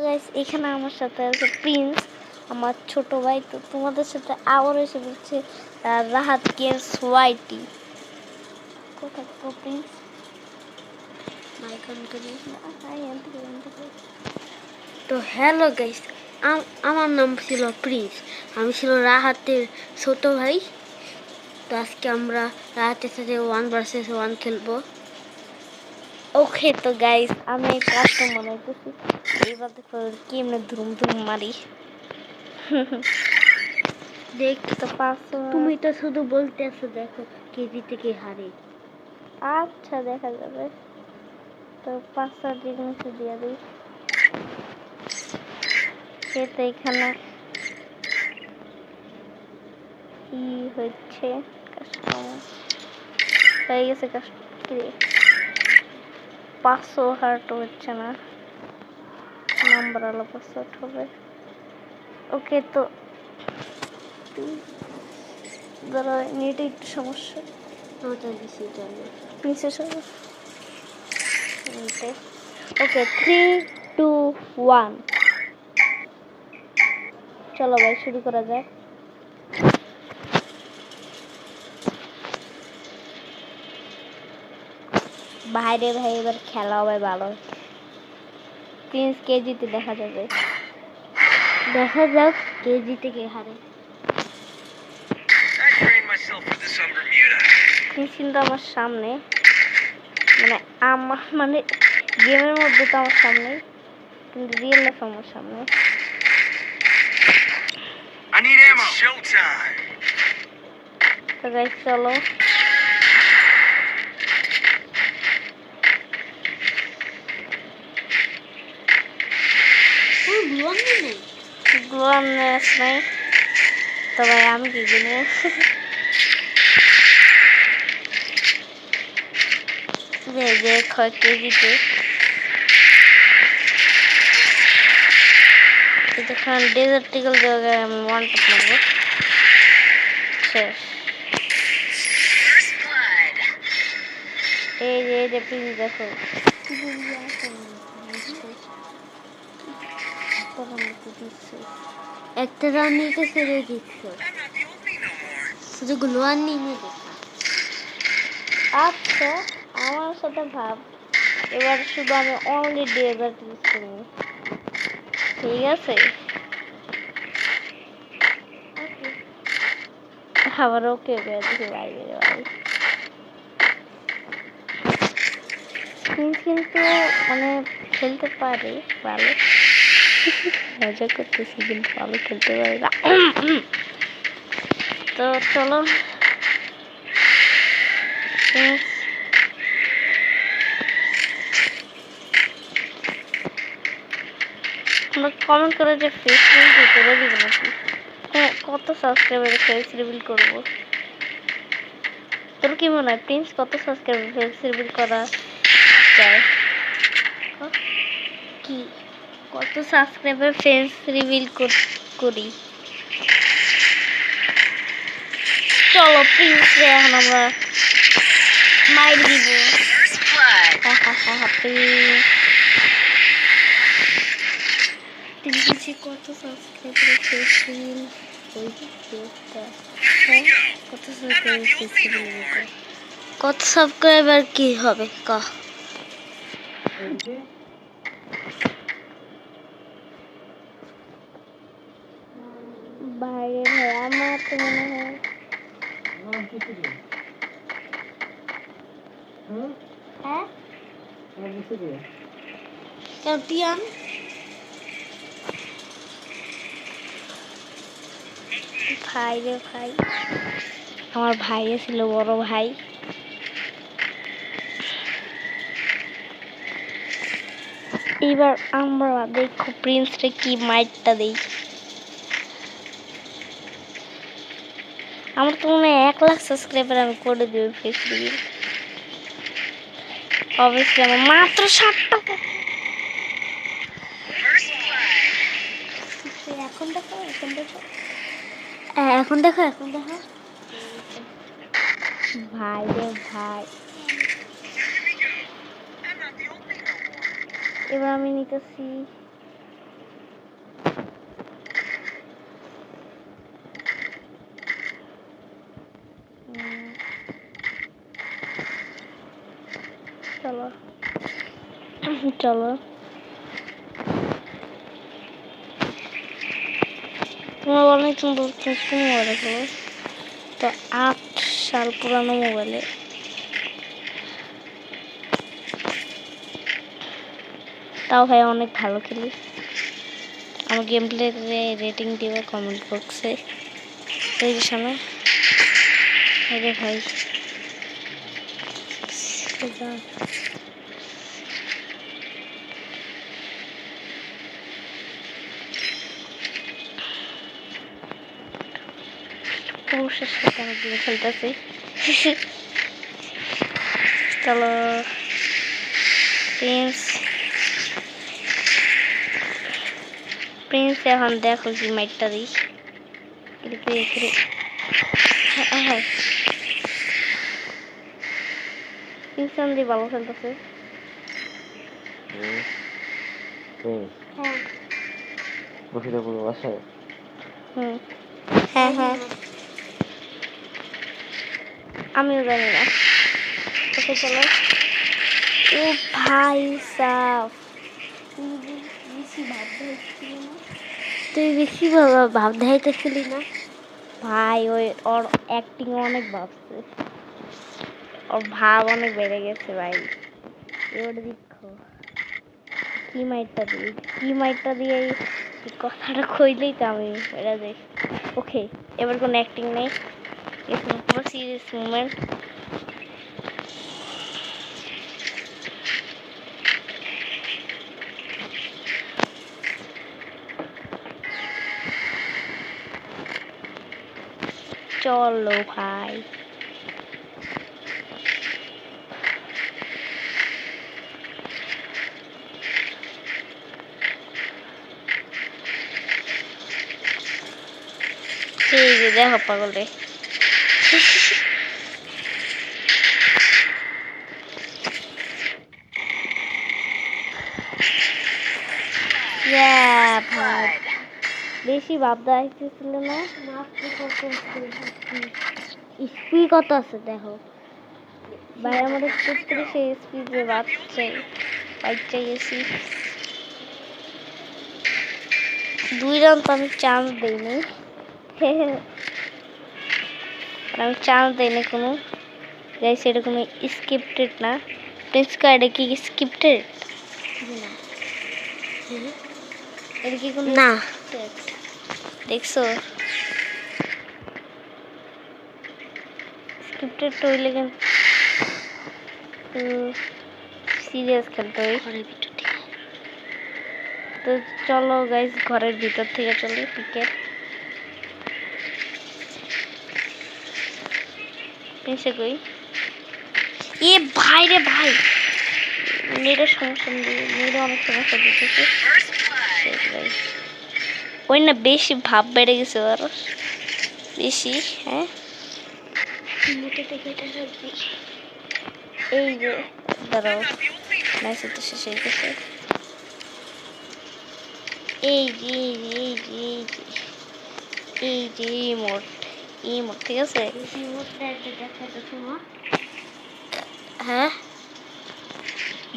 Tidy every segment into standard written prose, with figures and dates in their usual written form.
Guys এখানে আমার সাথে আছে প্রিন্স আমার ছোট ভাই। তো তোমাদের সাথে আবার এসে বলছে রাহাত গেমস ওয়াইটি। কোথায় তো প্রিন্স মাইক অন করে তো হ্যালো গাইস, আমার নাম ছিল প্রিন্স, আমি ছিল রাহাতের ছোট ভাই। তো আজকে আমরা রাহাতের সাথে 1 vs 1 খেলবো। ওকে তো গাইস আমি কাস্টমার হইতেছি, এইবার দেখো কেমনে ধুম ধুম মারি। দেখতে তো পাচ্ছো, তুমি তো শুধু বলতে আছো দেখো কেজি থেকে হারে। আচ্ছা দেখা যাবে। তো 500 জিনিস দিয়ে দিই। সেটা এখানে কি হচ্ছে, কাস্টমার হয়ে গেছে। কাস্টমার 500 হার্ট হচ্ছে না, নাম্বার আলো 500 হবে। ওকে তো ধরো নেটে একটু সমস্যা, ওটা দিছি চলো প্রিন্সেস নেটে। ওকে 3 2 1 চলো ভাই শুরু করা যাক। বাইরে ভাই এবার খেলা হবে ভালো। প্রিন্স কেজিতে দেখা যাবে, দেখা যাক কেজিতে কে হারে। প্রিন্স কিন্তু আমার সামনে, মানে গেমের মধ্যে তো আমার সামনে, কিন্তু রিয়েল লাইফ আমার সামনে। তো গাইস চলো গ্লোয়ানেস নাই তো ভাই আমি কি কিনে যে কেজিতে এতক্ষণ ডেজার্ট টিকল দেওয়া আমি 1 টপ মারবো। শেষ। এই যে প্লিজ দেখো একটা রাউন্ড নিতে ছেড়ে দিচ্ছ, শুধু গ্লোয়ার নিয়ে দেখা। আচ্ছা আমার সাথে ভাব, এবার শুধু আমি অনলি ডেজার্ট ইউজ করবো, ঠিক আছে? আবার ওকে দেখি বাইরে ভাই কিন্তু মানে খেলতে পারে ভালো, মজা করতেছি কিন্তু ভালো খেলতে পারে না। তো চলো কমেন্ট করে যে ফেস রিভিল করে দিব নাকি, কত সাবস্ক্রাইবার ফেস রিভিল করবো? তোর কি মনে হয় প্রিন্স কত সাবস্ক্রাইবার ফেস রিভিল করা যায়? কি কত সাবস্ক্রাইবার ফেস রিভিল করি? চলো প্রিন্স রে এখন আমরা মাইর দিব। কত সাবস্ক্রাইবার ফেস রিভিল কত সাবস্ক্রাইবার কি হবে ক? বাইরে ভাই আমার তো মনে হয় হ্যাঁ ক্যাপ্টিয়ান ভাই রে ভাই, আমার ভাই ছিল বড় ভাই। এবার আমরা দেখো প্রিন্সরে কি মাইটটা দেই। আমার তো মনে হয় 1 লাখ সাবস্ক্রাইবার আমি করে দেব ফেস রিভিল। অবশ্যই আমার মাত্র 60 টাকা। এখন দেখো ভাই রে ভাই, এবার আমি নিতেছি চলো তোমার অনেক সুন্দর মোবাইল আছে তো 8 সাল পুরানো মোবাইলে তাও ভাই অনেক ভালো খেলি আমার গেম প্লে রেটিং দিবে কমেন্ট বক্সে এই যে সামনে আরে ভাই পুরুষের সাথে আমি গেম খেলতেছি চলো প্রিন্স প্রিন্স এখন দেখো কি মাইটটা দিই হ্যাঁ প্রিন্স দি ভালো খেলতেছে হ্যাঁ বসিরপুর বাসায় হ্যাঁ হ্যাঁ আমিও জানি না ওকে চলো ও ভাই সাফ তুই বেশি ভাব দেখাইতেছিলি না ভাই ওই ওর অ্যাক্টিং অনেক ভাবছে ওর ভাব অনেক বেড়ে গেছে ভাই এবার দেখো কি মাইটটা দিয়ে এই কথাটা কইলেই তো আমি এটা দেখ ওকে এবার কোনো অ্যাক্টিং নেই এটা পুরো সিরিয়াস মোমেন্ট চলো ভাই এই যে দেখো পাগল রে ভাই বেশি ভাবদা আসতেছিল না স্পিড কত আছে দেখো ভাই আমার 33 স্পিডে বাচ্চা গেছি 2 রাউন্ড তো আমি চান্স দেইনি আমি চান্স দেইনি কোনো গাইস এটা কোনো স্ক্রিপ্টেড না প্রিন্স কার্ডে কি স্ক্রিপ্টেড না এটা কি কোনো না দেখছো স্ক্রিপ্টেড হইলে কিন্তু সিরিয়াস খেলতে হয় ঘরের ভিতর থেকে তো চলো গাইস ঘরের ভিতর থেকে চলো ক্রিকেট পেছে কই এ ভাই রে ভাই নেটের সমস্যা নেটে অনেক সমস্যা দিতেছে ওই না বেশি ভাব বেড়ে গেছে আর বেশি হ্যাঁ এই যে দাঁড়াও ম্যাচ তো শেষ হয়ে গেছে এই যে ইমোট ঠিক আছে হ্যাঁ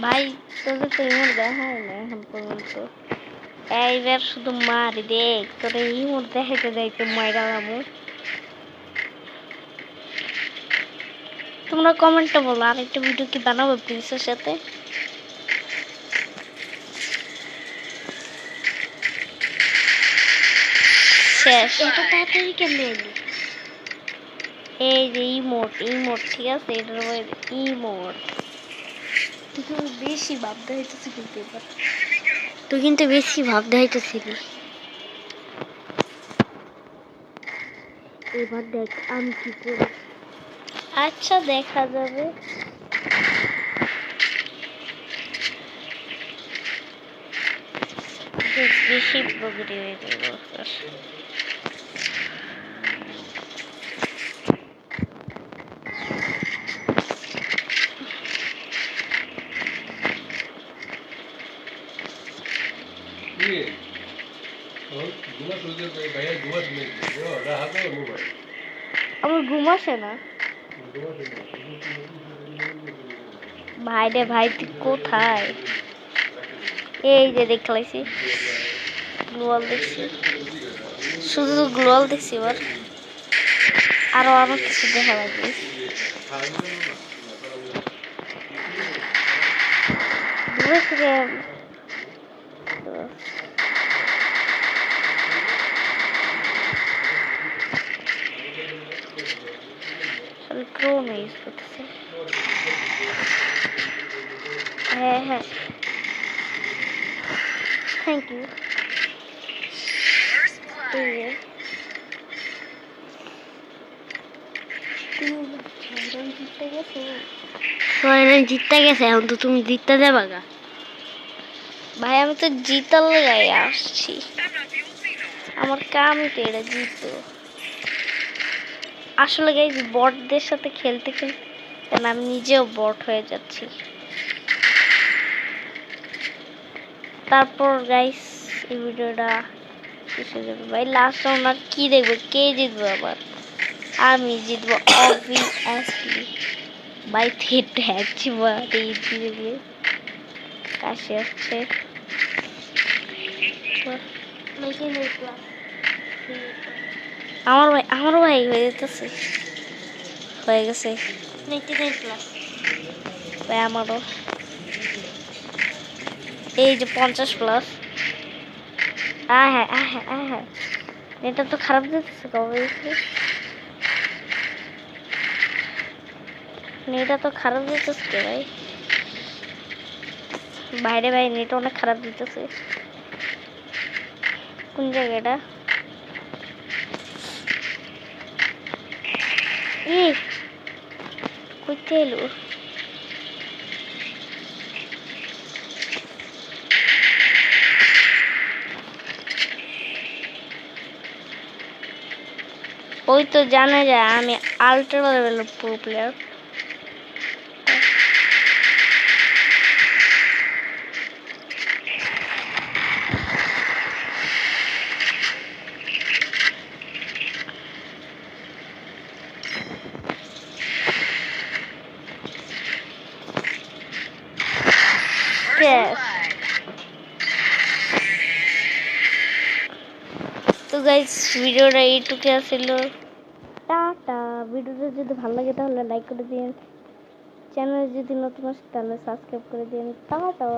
ভাই তোদের তো ইমোট দেখা হয় না এখন পর্যন্ত এইবার শুধু মারি দেখ তোরে ইমোট দেখাইতে যাইতে মাইরালামু তোমরা কমেন্টে বলো আর একটা ভিডিও কি বানাবো প্রিন্সের সাথে শেষ এটা তাড়াতাড়ি কেমনে এলি এই যে ইমোট ঠিক আছে এটার ইমোট তুই বেশি ভাব দেখাইতেছিস কিন্তু এবার তুই কিন্তু বেশি ভাব দেখাইতেছিলি এবার দেখ আমি কি করি আচ্ছা দেখা যাবে বেশি প্রগতি হয়ে গেল আমার ঘুম আসে না ভাই রে ভাই তুই কোথায় এই যে দেখলাইছি গ্লোয়াল দেখছি, শুধু গ্লোয়াল দেখছি। এবার আরো আরো কিছু দেখা লাগবে। দূরে থেকে ক্রোম ইউজ করতেছে। হ্যাঁ হ্যাঁ, থ্যাংক ইউ। জিততে গেছে, এখন তো তুমি জিততে দেবা গা। ভাই আমি তো জিতার লাগাই আসছি, আমার কামই তো এটা জিতো। আসলে গাইস বটদের সাথে খেলতে খেলতে আমি নিজেও বট হয়ে যাচ্ছি। তারপর গাইস এই ভিডিওটা শেষ হয়ে যাবে। ভাই লাস্ট রাউন্ড আর কি দেখবে, কে জিতবে? আবার আমি জিতবো অবভিয়াসলি। ভাই থেট হ্যাচি বাড়ি দিবে, কাশি আসছে। আমার ভাই হয়ে যেতেছে, হয়ে গেছে ভাই আমারও। এই যে 50+। হ্যাঁ হ্যাঁ, এটা তো খারাপ দিতেছে কবে, নেটটা তো খারাপ দিতেছে ভাই। বাইরে ভাই নেট অনেক খারাপ দিতেছে। কোন জায়গাটা? কইতে এলো? ওই তো জানা যায় আমি আল্ট্রা লেভেল প্রো প্লেয়ার। তো গাইস ভিডিওটা এইটুকু ছিল। টাটা। ভিডিওটা যদি ভালো লাগে তাহলে লাইক করে দিন, চ্যানেল যদি নতুন আসে তাহলে সাবস্ক্রাইব করে দিন। টাটা।